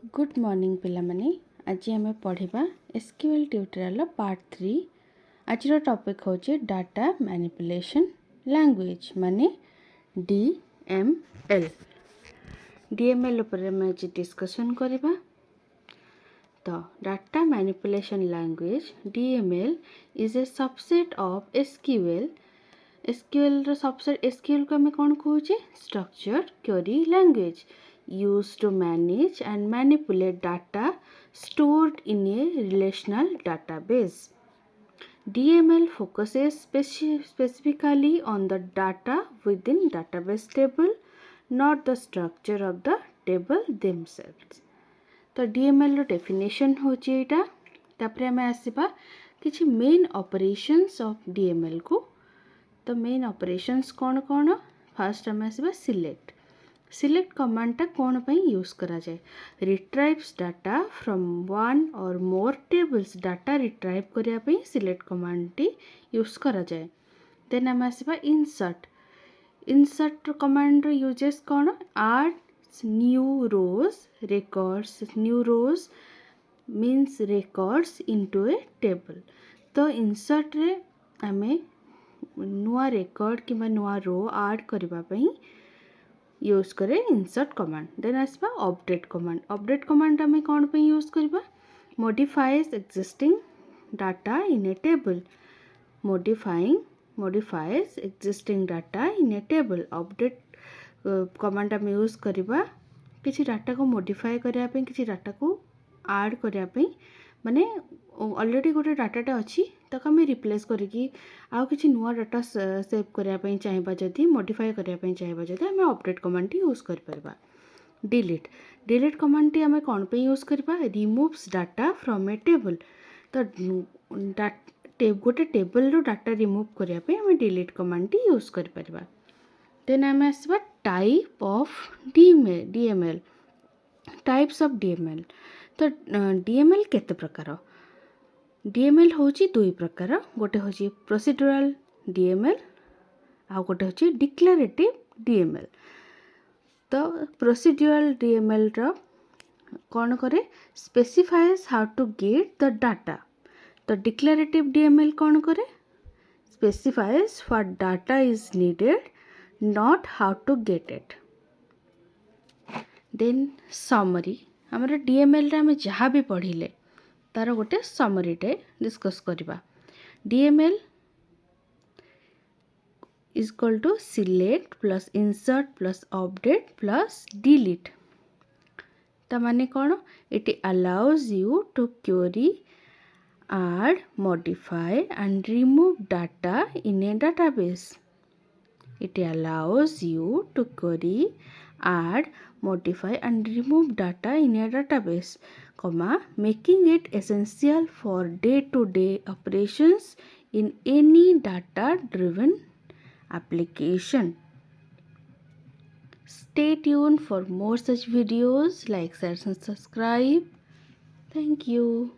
Good morning पिलामाने आज आम पढ़ा एसक्यूएल ट्यूटोरियल पार्ट 3। आज टॉपिक होचे डाटा मैनिपुलेशन लैंग्वेज माने डीएमएल। डीएमएल ऊपर हम आज डिस्कशन करबा। तो data manipulation language DML is a subset of SQL. SQL रो सबसेट एसक्यूएल को हम कौन कहूचे structured query language used to manage and manipulate data stored in a relational database. DML focuses specifically on the data within database table, not the structure of the table themselves. तो DML रो definition होची एटा तापरे हमें आसीबा किछि main operations of DML को। तो main operations कौन कौन first हमें आसीबा सिलेक्ट कमांडटा कौन पे यूज करा जाए रिट्राइव्स डाटा फ्रॉम वन और मोर टेबल्स डाटा रिट्राइव करिया पे सिलेक्ट कमांडटी यूज करा जाए। देन हम आसीबा इंसर्ट कमांड यूजेस कौन ऐड न्यू रोज मीन्स रेकॉर्ड्स इनटू ए टेबल। तो इंसर्ट रे हमें नुआ रेकॉर्ड किबा नुआ रो ऐड करबा पे यूज करे इंसर्ट कमांड। देन आसबा अपडेट कमांड आम कौन पे यूज करबा modifies existing data in a table modifies existing data in a table. Update command आम यूज करबा किसी डाटा को मॉडिफाई करिया पे किसी डाटा को ऐड करिया पे माने ऑलरेडी गोटे डाटाटा अच्छी ताको आम रिप्लेस करके आउ किसी नुआ डाटा सेव करने चाहिए जदि मॉडिफाई करने चाहिए जदि आम अपडेट कमांड यूज कर परबा। डिलीट कमांड आम कौन पे यूज करबा removes data from A table. तो गोटे टेबल रो डाटा रिमूव करने आम डिलीट कमांड यूज कर परबा। देन आम आसबा type of DML types of DML. तो डीएमएल केते प्रकार डीएमएल होची दुई प्रकार गोटे होची प्रोसीड्यूरल डीएमएल आ गोटे होची डिक्लेरेटिव डीएमएल। तो प्रोसीड्यूरल डीएमएल रो कौन करे specifies how to get the data. तो डिक्लेरेटिव डीएमएल कौन करे specifies what data is needed not how to get it. Then summary हमर डीएमएल रे हम जहाँ भी पढ़िले तार गोटे समरीटे डिस्कस करबा। DML is equal to select plus insert plus update plus delete. ता माने कौन it allows you to query add modify and remove data in A database. It allows you to query, add, modify and remove data in a database, making it essential for day-to-day operations in any data-driven application. Stay tuned for more such videos. Like, share and subscribe. Thank you.